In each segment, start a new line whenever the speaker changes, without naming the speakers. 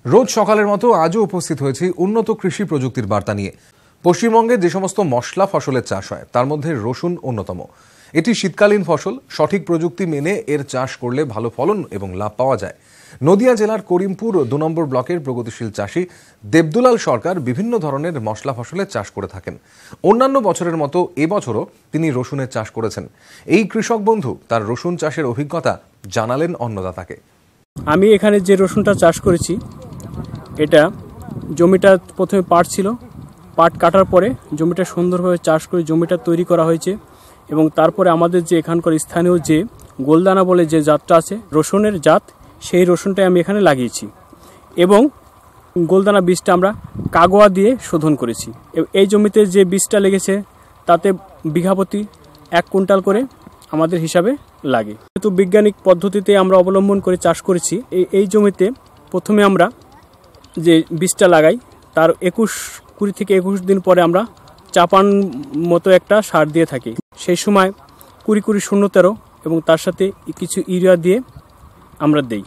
রোজ সকালের মতো আজও উপস্থিত হয়েছি উন্নত কৃষি প্রযুক্তির বার্তা নিয়ে। পশ্চিমবঙ্গে যে সমস্ত মশলা ফসলের চাষ হয় তার মধ্যে রসুন অন্যতম। এটি শীতকালীন ফসল। সঠিক প্রযুক্তি মেনে এর চাষ করলে ভালো ফলন এবং লাভ পাওয়া যায়। নদিয়া জেলার করিমপুর ২ নম্বর ব্লকের প্রগতিশীল চাষী দেবদুলাল সরকার বিভিন্ন ধরনের মশলা ফসলের চাষ করে থাকেন। অন্যান্য বছরের মতো এবছরও তিনি রসুনের চাষ করেছেন। এই কৃষক বন্ধু তার রসুন চাষের অভিজ্ঞতা জানালেন অন্নদাতাকে।
আমি এখানে যে রসুনটা চাষ করেছি, এটা জমিটা প্রথমে পাট ছিল, পাট কাটার পরে জমিটা সুন্দরভাবে চাষ করে জমিটা তৈরি করা হয়েছে এবং তারপরে আমাদের যে এখানকার স্থানীয় যে গোলদানা বলে যে জাতটা আছে রসুনের জাত, সেই রসুনটাই আমি এখানে লাগিয়েছি এবং গোলদানা বীজটা আমরা কাগোয়া দিয়ে শোধন করেছি। এই জমিতে যে বীজটা লেগেছে তাতে বিঘাপ্রতি 1 কুইন্টাল করে আমাদের হিসাবে লাগে। যেহেতু বৈজ্ঞানিক পদ্ধতিতে আমরা অবলম্বন করে চাষ করেছি, এই জমিতে প্রথমে আমরা যে বীজটা লাগাই তার 20 থেকে 21 দিন পরে আমরা চাপান মতো একটা সার দিয়ে থাকি। সেই সময় 20-20-0-13 এবং তার সাথে কিছু ইউরিয়া দিয়ে আমরা দেই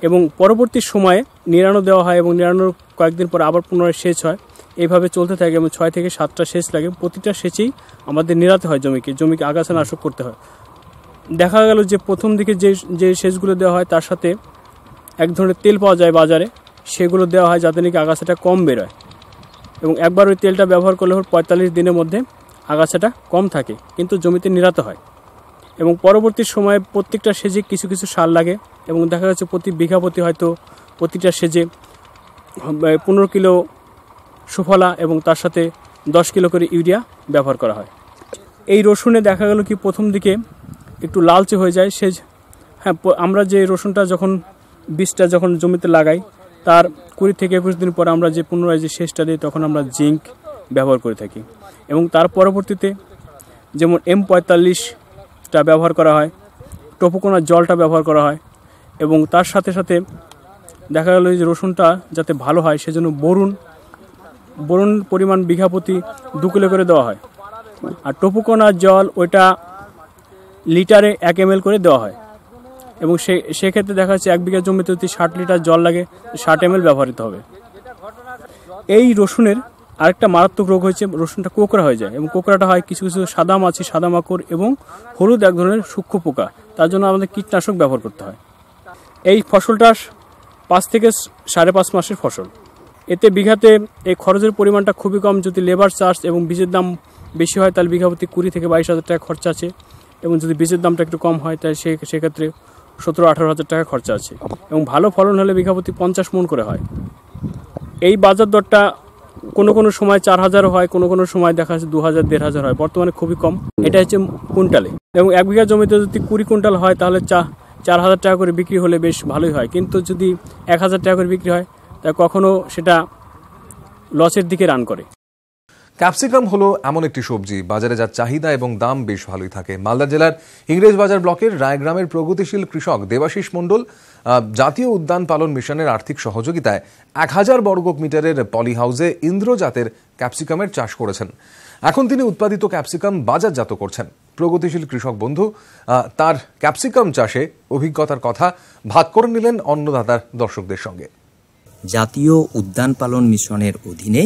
এবং পরবর্তী সময়ে নিড়ানো দেওয়া হয় এবং নিড়ানোর কয়েকদিন পর আবার পুনরায় সেচ হয়। এইভাবে চলতে থাকে এবং 6 থেকে 7টা সেচ লাগে। প্রতিটা সেচেই আমাদের নিড়াতে হয় জমিকে আগাছা নাশক করতে হয়। দেখা গেল যে প্রথম দিকে যে সেচগুলো দেওয়া হয় তার সাথে এক ধরনের তেল পাওয়া যায় বাজারে, সেগুলো দেওয়া হয় যাতে নাকি আগাছাটা কম বেরোয় এবং একবার ওই তেলটা ব্যবহার করলে 45 দিনের মধ্যে আগাছাটা কম থাকে, কিন্তু জমিতে নিড়াতে হয়। এবং পরবর্তী সময়ে প্রত্যেকটা সেচে কিছু কিছু সার লাগে এবং দেখা যাচ্ছে প্রতি বিঘা প্রতি হয়তো প্রতিটা সেচে 15 কিলো সুফলা এবং তার সাথে 10 কিলো করে ইউরিয়া ব্যবহার করা হয়। এই রসুনে দেখা গেল কি প্রথম দিকে একটু লালচে হয়ে যায় সেচ। হ্যাঁ, আমরা যে রসুনটা বীজটা যখন জমিতে লাগাই তার 20 থেকে 21 দিন পর আমরা যে পুনরায় যে সেচটা দিই তখন আমরা জিঙ্ক ব্যবহার করে থাকি এবং তার পরবর্তীতে যেমন M45টা ব্যবহার করা হয়, টোপোকোনার জলটা ব্যবহার করা হয় এবং তার সাথে সাথে দেখা গেল যে রসুনটা যাতে ভালো হয় সেজন্য বোরন পরিমাণ বিঘা প্রতি 2 কিলো করে দেওয়া হয়। আর টোপোকোনার জল ওইটা লিটারে 1 ml করে দেওয়া হয় এবং সেক্ষেত্রে দেখা যাচ্ছে 1 বিঘা জমিতে যদি 60 লিটার জল লাগে 60 ml ব্যবহৃত হবে। এই রসুনের আরেকটা মারাত্মক রোগ হয়েছে, রসুনটা কোকড়া হয়ে যায় এবং কোকড়াটা হয় কিছু কিছু সাদা মাছি, সাদা মাকড় এবং হলুদ এক ধরনের সূক্ষ্ম পোকা। তার জন্য আমাদের কীটনাশক ব্যবহার করতে হয়। এই ফসলটা 5 থেকে 5.5 মাসের ফসল। এতে বিঘাতে এই খরচের পরিমাণটা খুবই কম। যদি লেবার চার্জ এবং বীজের দাম বেশি হয় তাহলে বিঘাপ্রতি 20 থেকে 22 হাজার টাকা খরচা আছে এবং যদি বীজের দামটা একটু কম হয় তাহলে সেক্ষেত্রে 17-18 হাজার টাকা খরচা আছে এবং ভালো ফলন হলে বিঘাপ্রতি 50 মণ করে হয়। এই বাজার দরটা কোনো সময় 4,000 হয়, কোনো সময় দেখা যাচ্ছে 2,000-1,500 হয়। বর্তমানে খুবই কম। এটা হচ্ছে কুইন্টালে এবং 1 বিঘা জমিতে যদি 20 কুইন্টাল হয় তাহলে 4,000 টাকা করে বিক্রি হলে বেশ ভালোই হয়, কিন্তু যদি 1,000 টাকা করে বিক্রি হয় তা কখনো সেটা লসের দিকে রান করে।
ক্যাপসিকাম হলো এমন একটি সবজি বাজারে যার চাহিদা এবং দাম বেশ ভালোই থাকে। মালদা জেলার ইংরেজবাজার ব্লকের রায়গ্রামের প্রগতিশীল কৃষক দেবাশিস মণ্ডল জাতীয় উদ্যান পালন মিশনের আর্থিক সহযোগিতায় 1000 বর্গ মিটারের পলি হাউসে ইন্দ্রজাতের ক্যাপসিকামের চাষ করেছেন। এখন তিনি উৎপাদিত ক্যাপসিকাম বাজারজাত করছেন। প্রগতিশীল কৃষক বন্ধু তার ক্যাপসিকাম চাষে অভিজ্ঞতার কথা ভাগ করে নিলেন অন্নদাতার দর্শকদের সঙ্গে।
জাতীয় উদ্যান পালন মিশনের অধীনে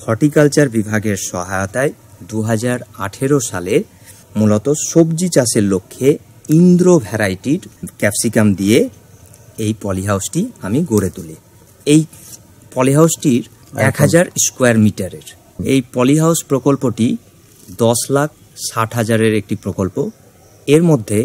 হর্টিকালচার বিভাগের সহায়তায় 2018 সালে মূলত সবজি চাষের লক্ষ্যে ইন্দ্র ভ্যারাইটির ক্যাপসিকাম দিয়ে এই পলিহাউসটি আমি গড়ে তুলি। এই পলিহাউসটির 1000 স্কোয়ার মিটারের এই পলিহাউস প্রকল্পটি 10,60,000-এর একটি প্রকল্প। এর মধ্যে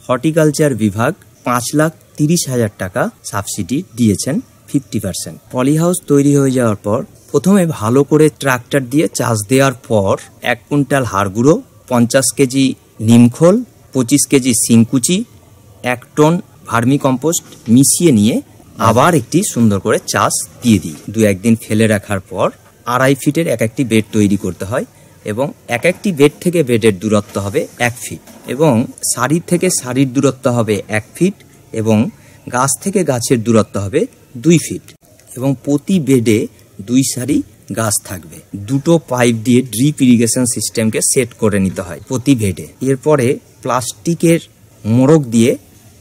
হর্টিকালচার বিভাগ 5,30,000 টাকা সাবসিডি দিয়েছেন 50%। পলিহাউস তৈরি হয়ে যাওয়ার পর প্রথমে ভালো করে ট্রাক্টর দিয়ে চাষ দেওয়ার পর 1 কুইন্টাল হাড় গুঁড়ো, 50 কেজি নিমখোল, 25 কেজি সিংকুচি, 1 টন ভার্মি কম্পোস্ট মিশিয়ে নিয়ে আবার একটি সুন্দর করে চাষ দিয়ে দিই। 2-1 দিন ফেলে রাখার পর 2.5 ফিটের একটি বেড তৈরি করতে হয় এবং একটি বেড থেকে বেডের দূরত্ব হবে 1 ফিট এবং সারি থেকে সারির দূরত্ব হবে 1 ফিট এবং গাছ থেকে গাছের দূরত্ব হবে 2 ফিট এবং প্রতি বেডে 2 সারি গাছ থাকবে। 2টো পাইপ দিয়ে ড্রিপ ইরিগেশন সিস্টেমকে সেট করে নিতে হয় প্রতি বেডে। এরপরে প্লাস্টিকের মোড়ক দিয়ে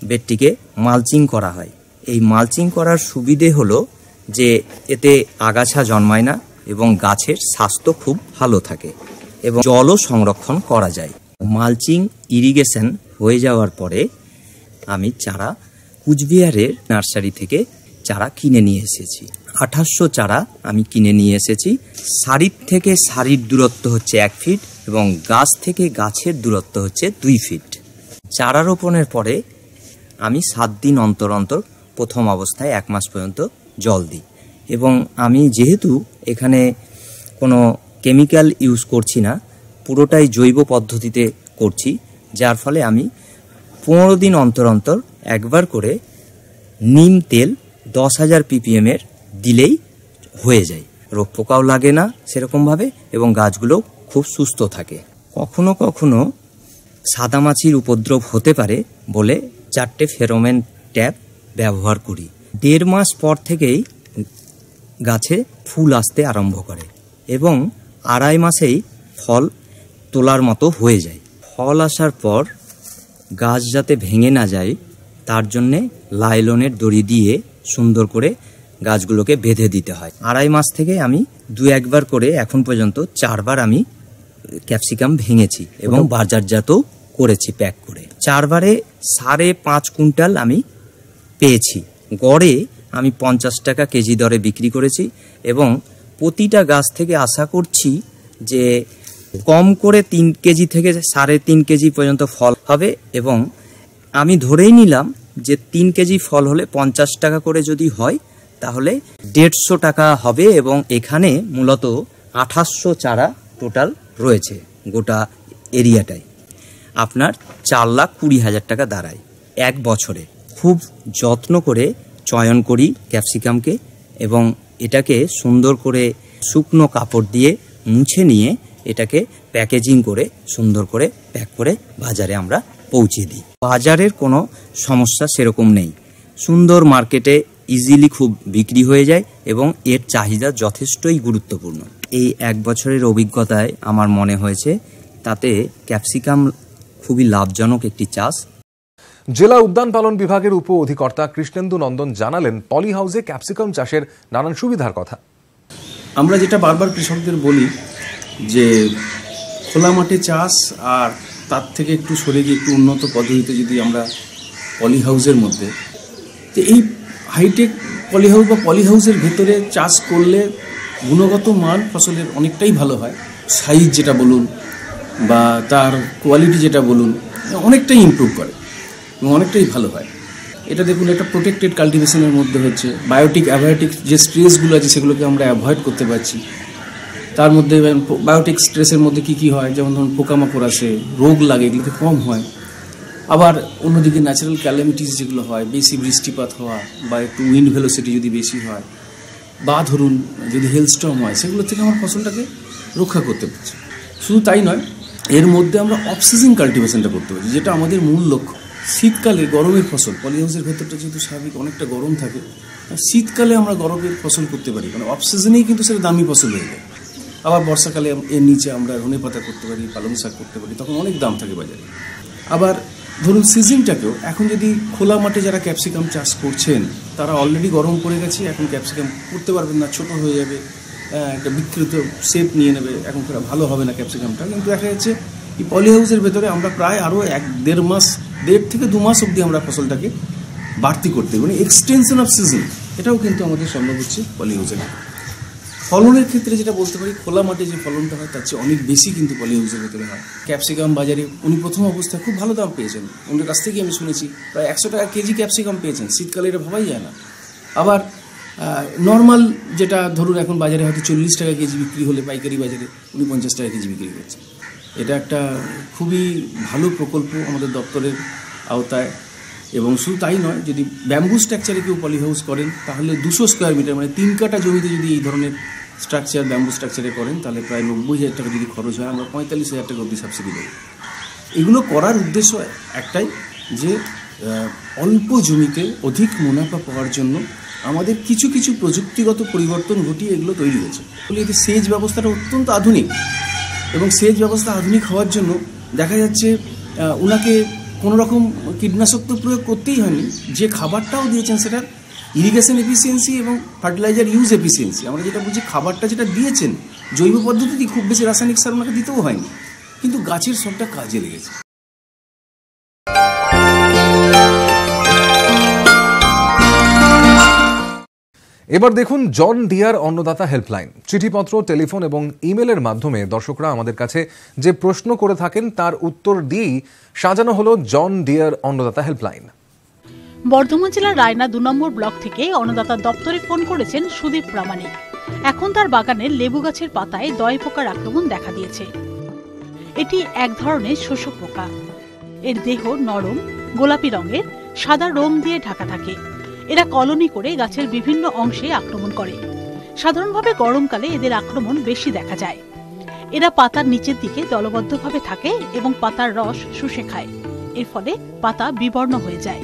বেডটিকে মালচিং করা হয়। এই মালচিং করার সুবিধে হলো যে এতে আগাছা জন্মায় না এবং গাছের স্বাস্থ্য খুব ভালো থাকে এবং জলও সংরক্ষণ করা যায়। মালচিং ইরিগেশন হয়ে যাওয়ার পরে আমি চারা কুচবিহারের নার্সারি থেকে চারা কিনে নিয়ে এসেছি। 2800 চারা আমি কিনে নিয়ে এসেছি। সারির থেকে সারির দূরত্ব হচ্ছে 1 ফিট এবং গাছ থেকে গাছের দূরত্ব হচ্ছে 2 ফিট। চারা রোপণের পরে আমি 7 দিন অন্তর অন্তর প্রথম অবস্থায় 1 মাস পর্যন্ত জল দিই এবং আমি যেহেতু এখানে কোনো কেমিক্যাল ইউজ করছি না, পুরোটাই জৈব পদ্ধতিতে করছি, যার ফলে আমি 15 দিন অন্তর অন্তর একবার করে নিম তেল 10,000 ppm এর দিলেই হয়ে যায়। রোগ পোকাও লাগে না সেরকমভাবে এবং গাছগুলো খুব সুস্থ থাকে। কখনো কখনো সাদামাছির উপদ্রব হতে পারে বলে 4টে ফেরোমেন ট্যাপ ব্যবহার করি। 1.5 মাস পর থেকেই গাছে ফুল আসতে আরম্ভ করে এবং 2.5 মাসেই ফল তোলার মতো হয়ে যায়। ফল আসার পর গাছ যাতে ভেঙে না যায় তার জন্যে লাইলনের দড়ি দিয়ে সুন্দর করে গাছগুলোকে বেঁধে দিতে হয়। 2.5 মাস থেকে আমি 2-1 বার করে এখন পর্যন্ত 4 বার আমি ক্যাপসিকাম ভেঙেছি এবং বাজারজাতও করেছি প্যাক করে। 4 বারে 5.5 কুইন্টাল আমি পেয়েছি। গড়ে আমি 50 টাকা কেজি দরে বিক্রি করেছি এবং প্রতিটা গাছ থেকে আশা করছি যে কম করে 3 কেজি থেকে 3.5 কেজি পর্যন্ত ফল হবে এবং আমি ধরেই নিলাম যে 3 কেজি ফল হলে 50 টাকা করে যদি হয় তাহলে 150 টাকা হবে এবং এখানে মূলত 2800 চারা টোটাল রয়েছে গোটা এরিয়াটায়। আপনার 4,20,000 টাকা দাঁড়ায় 1 বছরে। খুব যত্ন করে চয়ন করি ক্যাপসিকামকে এবং এটাকে সুন্দর করে শুকনো কাপড় দিয়ে মুছে নিয়ে এটাকে প্যাকেজিং করে সুন্দর করে প্যাক করে বাজারে আমরা পৌঁছে দিই। বাজারের কোনো সমস্যা সেরকম নেই, সুন্দর মার্কেটে ইজিলি খুব বিক্রি হয়ে যায় এবং এর চাহিদা যথেষ্টই গুরুত্বপূর্ণ। এই 1 বছরের অভিজ্ঞতায় আমার মনে হয়েছে তাতে ক্যাপসিকাম খুবই লাভজনক একটি চাষ।
জেলা উদ্যান পালন বিভাগের উপ অধিকর্তা কৃষ্ণেন্দু নন্দন জানালেন পলি হাউসে ক্যাপসিকাম চাষের নানান সুবিধার কথা।
আমরা যেটা বারবার কৃষকদের বলি যে খোলা মাঠে চাষ আর তার থেকে একটু সরে গিয়ে একটু উন্নত পদ্ধতিতে যদি আমরা পলি হাউসের মধ্যে, তো এই হাইটেক পলি হাউস বা পলি হাউসের ভেতরে চাষ করলে গুণগত মান ফসলের অনেকটাই ভালো হয়। সাইজ যেটা বলুন বা তার কোয়ালিটি যেটা বলুন অনেকটাই ইমপ্রুভ করে এবং অনেকটাই ভালো হয়। এটা দেখুন একটা প্রোটেক্টেড কাল্টিভেশনের মধ্যে হচ্ছে। বায়োটিক অ্যাবায়োটিক যে স্ট্রেসগুলো আছে সেগুলোকে আমরা অ্যাভয়েড করতে পারছি। তার মধ্যে বায়োটিক স্ট্রেসের মধ্যে কী কী হয়, যেমন ধরুন পোকামাকড় আসে, রোগ লাগে, এগুলোকে কম হয়। আবার অন্যদিকে ন্যাচারাল ক্যালামিটিস যেগুলো হয়, বেশি বৃষ্টিপাত হওয়া বা একটু উইন্ড ভেলোসিটি যদি বেশি হয় বা ধরুন যদি হেলস্টর্ম হয়, সেগুলো থেকে আমার ফসলটাকে রক্ষা করতে পারছি। শুধু তাই নয়, এর মধ্যে আমরা অফ সিজন কাল্টিভেশনটা করতে পারছি, যেটা আমাদের মূল লক্ষ্য। শীতকালে গরমের ফসল, পলি হাউসের ভেতরটা যেহেতু স্বাভাবিক অনেকটা গরম থাকে, শীতকালে আমরা গরমের ফসল করতে পারি, মানে অফ সিজনেই কিন্তু সেটা দামি ফসল হয়ে যায়। আবার বর্ষাকালে এর নিচে আমরা ধনে পাতা করতে পারি, পালং শাক করতে পারি, তখন অনেক দাম থাকে বাজারে। আবার ধরুন সিজনটাকেও এখন যদি খোলা মাঠে যারা ক্যাপসিকাম চাষ করছেন তারা অলরেডি গরম পড়ে গেছে, এখন ক্যাপসিকাম করতে পারবেন না, ছোটো হয়ে যাবে, একটা বিকৃত শেপ নিয়ে নেবে, এখন সেটা ভালো হবে না ক্যাপসিকামটা। কিন্তু দেখা যাচ্ছে এই পলি হাউসের ভেতরে আমরা প্রায় আরও 1-1.5 মাস, 1.5 থেকে 2 মাস অবধি আমরা ফসলটাকে বাড়তি করতে পারি, মানে এক্সটেনশন অফ সিজন। এটাও কিন্তু আমাদের সম্ভব হচ্ছে পলি হাউসের। ফলনের ক্ষেত্রে যেটা বলতে পারি, খোলা মাঠে যে ফলনটা হয় তার চেয়ে অনেক বেশি কিন্তু পলি হাউসের ভেতরে হয়। ক্যাপসিকাম বাজারে উনি প্রথম অবস্থায় খুব ভালো দাম পেয়েছেন, ওনার কাছ থেকে আমি শুনেছি প্রায় 100 টাকা কেজি ক্যাপসিকাম পেয়েছেন। শীতকালে এটা ভাবাই যায় না। আবার নর্মাল যেটা ধরুন এখন বাজারে হয়তো 40 টাকা কেজি বিক্রি হলে পাইকারি বাজারে উনি 50 টাকা কেজি বিক্রি করছেন। এটা একটা খুবই ভালো প্রকল্প আমাদের দপ্তরের আওতায়। এবং শুধু তাই নয়, যদি ব্যাম্বু স্ট্রাকচারে কেউ পলি হাউস করেন তাহলে 200 স্কোয়ার মিটার মানে 3 কাঠা জমিতে যদি এই ধরনের স্ট্রাকচার ব্যাম্বু স্ট্রাকচারে করেন তাহলে প্রায় 90,000 টাকা যদি খরচ হয়, আমরা 45,000 টাকা অবধি সাবসিডি দেবো। এগুলো করার উদ্দেশ্য একটাই যে অল্প জমিতে অধিক মুনাফা পাওয়ার জন্য আমাদের কিছু কিছু প্রযুক্তিগত পরিবর্তন ঘটিয়ে এগুলো তৈরি হয়েছে। ফলে এতে সেচ ব্যবস্থাটা অত্যন্ত আধুনিক এবং সেচ ব্যবস্থা আধুনিক হওয়ার জন্য দেখা যাচ্ছে ওনাকে কোনো রকম কীটনাশক তো প্রয়োগ করতেই হয়নি, যে খাবারটাও দিয়েছেন সেটা ইরিগেশন এফিসিয়েন্সি এবং ফার্টিলাইজার ইউজ এফিসিয়েন্সি, আমরা যেটা বুঝি খাবারটা যেটা দিয়েছেন জৈব পদ্ধতিতে, খুব বেশি রাসায়নিক সার ওনাকে দিতেও হয়নি, কিন্তু গাছের সবটা কাজে লেগেছে।
এবার দেখুন জন ডিয়ার অন্নদাতা হেল্পলাইন। চিঠিপত্র, টেলিফোন এবং ইমেলের মাধ্যমে দর্শকরা আমাদের কাছে যে প্রশ্ন করে থাকেন তার উত্তর দিয়েই সাজানো হলো জন ডিয়ার অন্নদাতা হেল্পলাইন।
বর্ধমান জেলার রায়না 2 নম্বর ব্লক থেকে অন্নদাতা দপ্তরে ফোন করেছেন সুদীপ প্রামাণিক। এখন তার বাগানের লেবু গাছের পাতায় দয় পোকার আক্রমণ দেখা দিয়েছে। এটি এক ধরনের শোষক পোকা। এর দেহ নরম গোলাপি রঙের, সাদা রোম দিয়ে ঢাকা থাকে। এরা কলোনি করে গাছের বিভিন্ন অংশে আক্রমণ করে। সাধারণভাবে গরমকালে এদের আক্রমণ বেশি দেখা যায়। এরা পাতার নিচের দিকে দলবদ্ধভাবে থাকে এবং পাতার রস শুষে খায়। এর ফলে পাতা বিবর্ণ হয়ে যায়।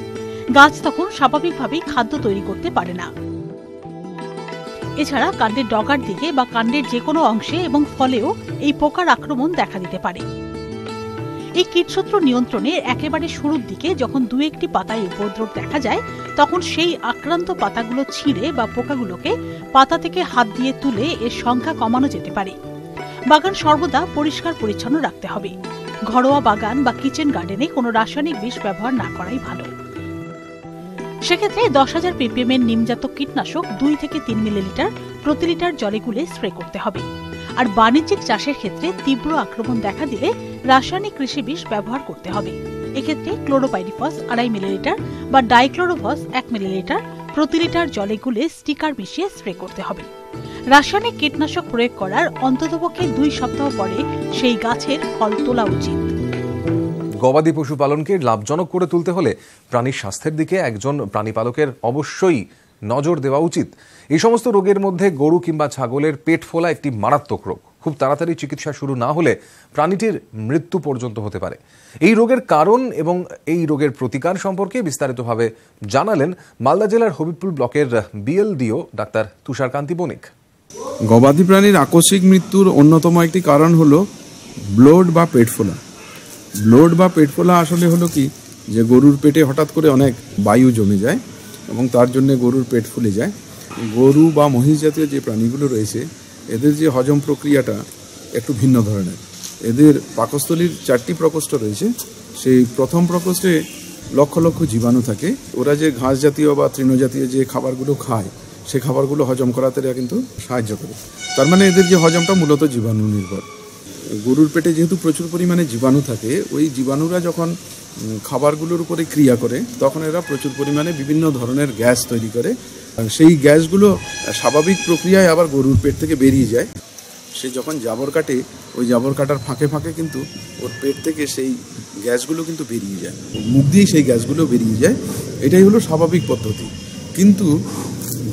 গাছ তখন স্বাভাবিকভাবেই খাদ্য তৈরি করতে পারে না। এছাড়া কাণ্ডের ডগার দিকে বা কাণ্ডের যে কোনো অংশে এবং ফলেও এই পোকার আক্রমণ দেখা দিতে পারে। এই কীটশত্রু নিয়ন্ত্রণে একেবারে শুরুর দিকে যখন 2-1টি পাতায় উপদ্রব দেখা যায়, তখন সেই আক্রান্ত পাতাগুলো ছিঁড়ে বা পোকাগুলোকে পাতা থেকে হাত দিয়ে তুলে এর সংখ্যা কমানো যেতে পারে। বাগান সর্বদা পরিষ্কার পরিচ্ছন্ন রাখতে হবে। ঘরোয়া বাগান বা কিচেন গার্ডেনে কোনো রাসায়নিক বিষ ব্যবহার না করাই ভালো। সেক্ষেত্রে 10,000 ppm এর নিমজাত কীটনাশক 2 থেকে 3 মিলিলিটার প্রতি লিটার জলে গুলে স্প্রে করতে হবে। আর বাণিজ্যিক চাষের ক্ষেত্রে তীব্র আক্রমণ দেখা দিলে রাসায়নিক কৃষি বিষ ব্যবহার করতে হবে। এক্ষেত্রে ক্লোরোপাইরিফস 2.5 মিলিলিটার বা ডাইক্লোরোভস 1 মিলিলিটার প্রতি লিটার জলে গুলে স্টিকার মিশিয়ে স্প্রে করতে হবে। রাসায়নিক কীটনাশক প্রয়োগ করার অন্ততপক্ষে 2 সপ্তাহ পরে সেই গাছের ফল তোলা উচিত।
গবাদি পশুপালনকে লাভজনক করে তুলতে হলে প্রাণীর স্বাস্থ্যের দিকে একজন প্রাণীপালকের অবশ্যই নজর দেওয়া উচিত। এই সমস্ত রোগের মধ্যে গরু কিংবা ছাগলের পেট ফোলা একটি মারাত্মক রোগ। খুব তাড়াতাড়ি চিকিৎসা শুরু না হলে প্রাণীটির মৃত্যু পর্যন্ত হতে পারে। এই রোগের কারণ এবং এই রোগের প্রতিকার সম্পর্কে বিস্তারিতভাবে জানালেন মালদা জেলার হবিবপুর ব্লকের বিএলডিও ডাক্তার তুষারকান্তি বণিক।
গবাদি প্রাণীর আকস্মিক মৃত্যুর অন্যতম একটি কারণ হলো ব্লোড বা পেট ফোলা। ব্লোড বা পেট ফোলা আসলে হলো কি, যে গরুর পেটে হঠাৎ করে অনেক বায়ু জমে যায় এবং তার জন্য গরুর পেট ফুলে যায়। গরু বা মহিষ জাতীয় যে প্রাণীগুলো রয়েছে এদের যে হজম প্রক্রিয়াটা একটু ভিন্ন ধরনের। এদের পাকস্থলীর 4টি প্রকোষ্ঠ রয়েছে। সেই প্রথম প্রকোষ্ঠে লক্ষ লক্ষ জীবাণু থাকে। ওরা যে ঘাস জাতীয় বা তৃণজাতীয় যে খাবারগুলো খায় সে খাবারগুলো হজম করাতে এরা কিন্তু সাহায্য করে। তার মানে এদের যে হজমটা মূলত জীবাণু নির্ভর। গরুর পেটে যেহেতু প্রচুর পরিমাণে জীবাণু থাকে, ওই জীবাণুরা যখন খাবারগুলোর উপরে ক্রিয়া করে তখন এরা প্রচুর পরিমাণে বিভিন্ন ধরনের গ্যাস তৈরি করে। সেই গ্যাসগুলো স্বাভাবিক প্রক্রিয়ায় আবার গরুর পেট থেকে বেরিয়ে যায়। সে যখন জাবর কাটে, ওই জাবর কাটার ফাঁকে ফাঁকে কিন্তু ওর পেট থেকে সেই গ্যাসগুলো কিন্তু বেরিয়ে যায়, মুখ দিয়েই সেই গ্যাসগুলো বেরিয়ে যায়। এটাই হলো স্বাভাবিক পদ্ধতি। কিন্তু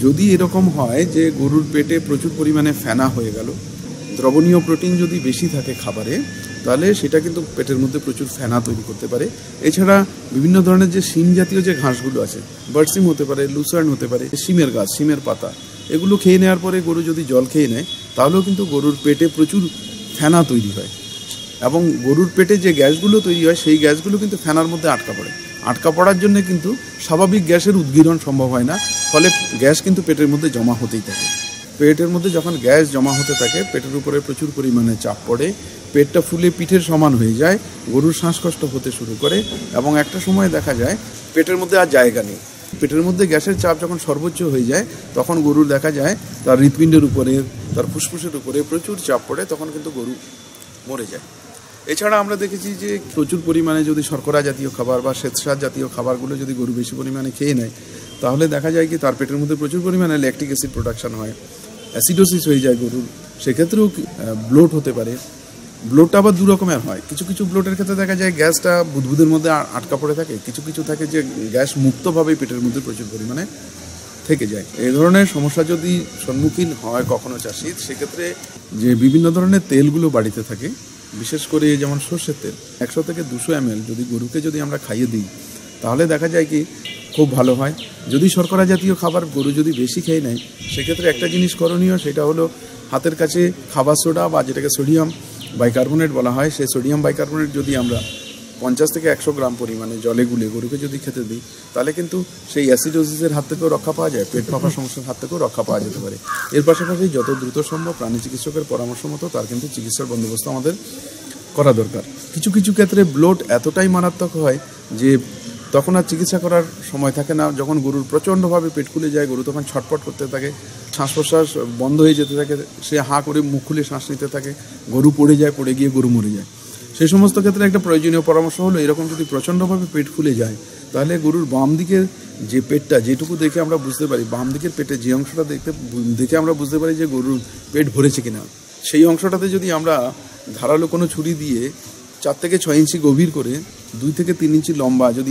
যদি এরকম হয় যে গরুর পেটে প্রচুর পরিমাণে ফেনা হয়ে গেল, দ্রবণীয় প্রোটিন যদি বেশি থাকে খাবারে, তাহলে সেটা কিন্তু পেটের মধ্যে প্রচুর ফেনা তৈরি করতে পারে। এছাড়া বিভিন্ন ধরনের যে শিম জাতীয় যে ঘাসগুলো আছে, বার্ডসিম হতে পারে, লুসার্ন হতে পারে, শিমের গাছ, শিমের পাতা, এগুলো খেয়ে নেওয়ার পরে গরু যদি জল খেয়ে নেয় তাহলেও কিন্তু গরুর পেটে প্রচুর ফেনা তৈরি হয় এবং গরুর পেটে যে গ্যাসগুলো তৈরি হয় সেই গ্যাসগুলো কিন্তু ফেনার মধ্যে আটকা পড়ে। আটকা পড়ার জন্য কিন্তু স্বাভাবিক গ্যাসের উদ্গীরণ সম্ভব হয় না, ফলে গ্যাস কিন্তু পেটের মধ্যে জমা হতেই থাকে। পেটের মধ্যে যখন গ্যাস জমা হতে থাকে পেটের উপরে প্রচুর পরিমাণে চাপ পড়ে, পেটটা ফুলে পিঠের সমান হয়ে যায়, গরুর শ্বাসকষ্ট হতে শুরু করে এবং একটা সময় দেখা যায় পেটের মধ্যে আর জায়গা নেই। পেটের মধ্যে গ্যাসের চাপ যখন সর্বোচ্চ হয়ে যায় তখন গরুর দেখা যায় তার হৃৎপিণ্ডের উপরে, তার ফুসফুসের উপরে প্রচুর চাপ পড়ে, তখন কিন্তু গরু মরে যায়। এছাড়া আমরা দেখেছি যে প্রচুর পরিমাণে যদি শর্করা জাতীয় খাবার বা শ্বেতসার জাতীয় খাবারগুলো যদি গরু বেশি পরিমাণে খেয়ে নেয় তাহলে দেখা যায় কি তার পেটের মধ্যে প্রচুর পরিমাণে ল্যাকটিক অ্যাসিড প্রোডাকশন হয়, অ্যাসিডোসিস হয়ে যায় গরুর। সেক্ষেত্রেও ব্লোট হতে পারে। ব্লোটটা আবার দু রকমের হয়। কিছু কিছু ব্লোটের ক্ষেত্রে দেখা যায় গ্যাসটা বুদবুদের মধ্যে আটকা পড়ে থাকে, কিছু কিছু থাকে যে গ্যাস মুক্তভাবেই পেটের মধ্যে প্রচুর পরিমাণে থেকে যায়। এই ধরনের সমস্যা যদি সম্মুখীন হয় কখনো চাষি, সেক্ষেত্রে যে বিভিন্ন ধরনের তেলগুলো বাড়িতে থাকে, বিশেষ করে যেমন সর্ষের তেল 100 থেকে 200 ml যদি গরুকে যদি আমরা খাইয়ে দিই তাহলে দেখা যায় কি খুব ভালো হয়। যদি শর্করা জাতীয় খাবার গরু যদি বেশি খেয়ে নেয় সেক্ষেত্রে একটা জিনিস করণীয়, সেটা হলো হাতের কাছে খাবার সোডা বা যেটাকে সোডিয়াম বাইকার্বনেট বলা হয়, সেই সোডিয়াম বাইকার্বনেট যদি আমরা 50 থেকে 100 গ্রাম পরিমাণে জলে গুলে গরুকে যদি খেতে দিই, তাহলে কিন্তু সেই অ্যাসিডোসিসের হাত থেকেও রক্ষা পাওয়া যায়, পেট ফাঁপার সমস্যার হাত থেকেও রক্ষা পাওয়া যেতে পারে। এর পাশাপাশি যত দ্রুত সম্ভব প্রাণী চিকিৎসকের পরামর্শ মতো তার কিন্তু চিকিৎসার বন্দোবস্ত আমাদের করা দরকার। কিছু কিছু ক্ষেত্রে ব্লোট এতটাই মারাত্মক হয় যে তখন আর চিকিৎসা করার সময় থাকে না। যখন গরুর প্রচণ্ডভাবে পেট ফুলে যায়, গরু তখন ছটফট করতে থাকে, শ্বাস প্রশ্বাস বন্ধ হয়ে যেতে থাকে, সে হাঁ করে মুখ খুলে শ্বাস নিতে থাকে, গরু পড়ে যায়, পড়ে গিয়ে গরু মরে যায়। সেই সমস্ত ক্ষেত্রে একটা প্রয়োজনীয় পরামর্শ হলো, এরকম যদি প্রচণ্ডভাবে পেট ফুলে যায় তাহলে গরুর বাম দিকের যে পেটটা, যেটুকু দেখে আমরা বুঝতে পারি, বাম দিকের পেটে যে অংশটা দেখে আমরা বুঝতে পারি যে গরুর পেট ভরেছে কিনা, সেই অংশটাতে যদি আমরা ধারালো কোনো ছুরি দিয়ে 4 থেকে 6 ইঞ্চি গভীর করে 2 থেকে 3 ইঞ্চি লম্বা যদি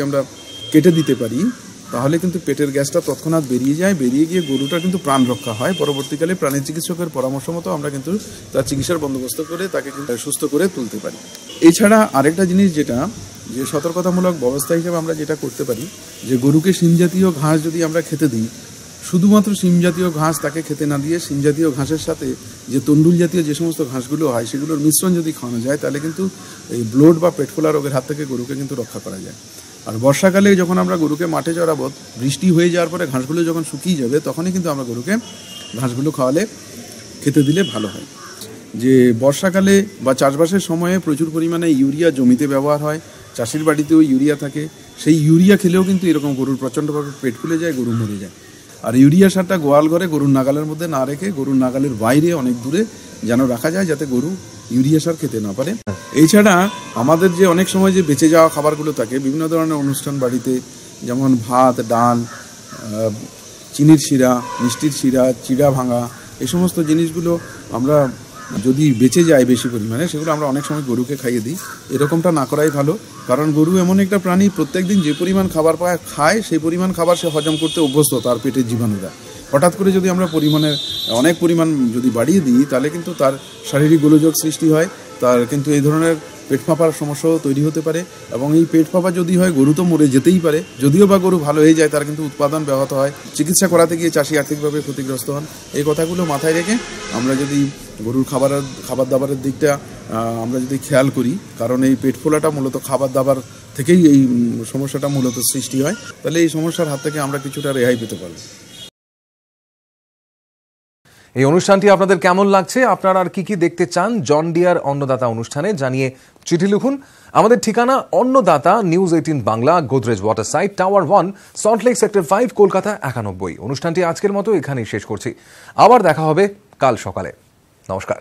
আমরা কেটে দিতে পারি, তাহলে কিন্তু পেটের গ্যাসটা তৎক্ষণাৎ বেরিয়ে যায়, বেরিয়ে গিয়ে গরুটা কিন্তু প্রাণ রক্ষা হয়। পরবর্তীকালে প্রাণী চিকিৎসকের পরামর্শ মতো আমরা কিন্তু তার চিকিৎসার বন্দোবস্ত করে তাকে কিন্তু সুস্থ করে তুলতে পারি। এছাড়া আরেকটা জিনিস যেটা যে সতর্কতামূলক ব্যবস্থা হিসেবে আমরা যেটা করতে পারি, যে গরুকে শিম জাতীয় ঘাস যদি আমরা খেতে দিই, শুধুমাত্র শিম জাতীয় ঘাস তাকে খেতে না দিয়ে শিম জাতীয় ঘাসের সাথে যে তন্ডুল জাতীয় যে সমস্ত ঘাসগুলো হয় সেগুলোর মিশ্রণ যদি খাওয়ানো যায়, তাহলে কিন্তু এই ব্লোট বা পেট ফোলা রোগের হাত থেকে গরুকে কিন্তু রক্ষা করা যায়। আর বর্ষাকালে যখন আমরা গরুকে মাঠে চড়াবো, বৃষ্টি হয়ে যাওয়ার পরে ঘাসগুলো যখন শুকিয়ে যাবে, তখনই কিন্তু আমরা গরুকে ঘাসগুলো খেতে দিলে ভালো হয়। যে বর্ষাকালে বা চাষবাসের সময়ে প্রচুর পরিমাণে ইউরিয়া জমিতে ব্যবহার হয়, চাষির বাড়িতেও ইউরিয়া থাকে, সেই ইউরিয়া খেলেও কিন্তু এরকম গরুর প্রচণ্ডভাবে পেট ফুলে যায়, গরু মরে যায়। আর ইউরিয়া সারটা গোয়াল ঘরে গরুর নাগালের মধ্যে না রেখে গরুর নাগালের বাইরে অনেক দূরে যেন রাখা যায়, যাতে গরু ইউরিয়া সার খেতে না পারে। এছাড়া আমাদের যে অনেক সময় যে বেঁচে যাওয়া খাবারগুলো থাকে বিভিন্ন ধরনের অনুষ্ঠান বাড়িতে, যেমন ভাত, ডাল, চিনির শিরা, মিষ্টির শিরা, চিড়া ভাঙা, এই সমস্ত জিনিসগুলো আমরা যদি বেঁচে যায় বেশি পরিমাণে, সেগুলো আমরা অনেক সময় গরুকে খাইয়ে দিই। এরকমটা না করাই ভালো, কারণ গরু এমন একটা প্রাণী, প্রত্যেকদিন যে পরিমাণ খাবার খায় সেই পরিমাণ খাবার সে হজম করতে অভ্যস্ত, তার পেটের জীবাণুরা। হঠাৎ করে যদি আমরা অনেক পরিমাণ যদি বাড়িয়ে দিই, তাহলে কিন্তু তার শারীরিক গোলযোগ সৃষ্টি হয়, তার কিন্তু এই ধরনের পেট ফাঁপার সমস্যাও তৈরি হতে পারে। এবং এই পেট ফাঁপা যদি হয়, গরু তো মরে যেতেই পারে, যদিও বা গরু ভালো হয়ে যায়, তার কিন্তু উৎপাদন ব্যাহত হয়, চিকিৎসা করাতে গিয়ে চাষি আর্থিকভাবে ক্ষতিগ্রস্ত হন। এই কথাগুলো মাথায় রেখে আমরা যদি গরুর খাবার দাবারের দিকটা আমরা যদি খেয়াল করি, কারণ এই পেট ফোলাটা মূলত খাবার দাবার থেকেই এই সমস্যাটা মূলত সৃষ্টি হয়, তাহলে এই সমস্যার হাত থেকে আমরা কিছুটা রেহাই পেতে পারব।
এই অনুষ্ঠানটি আপনাদের কেমন লাগছে, আপনারা আর কি দেখতে চান জন ডিয়ার অন্নদাতা অনুষ্ঠানে জানিয়ে চিঠি লিখুন। আমাদের ঠিকানা Annadata, news 18 Bangla, Godrej water side, tower 1, Salt Lake sector 5, Kolkata 91। অনুষ্ঠানটি আজকের মতো এখানেই শেষ করছি। আবার দেখা হবে কাল সকালে। নমস্কার।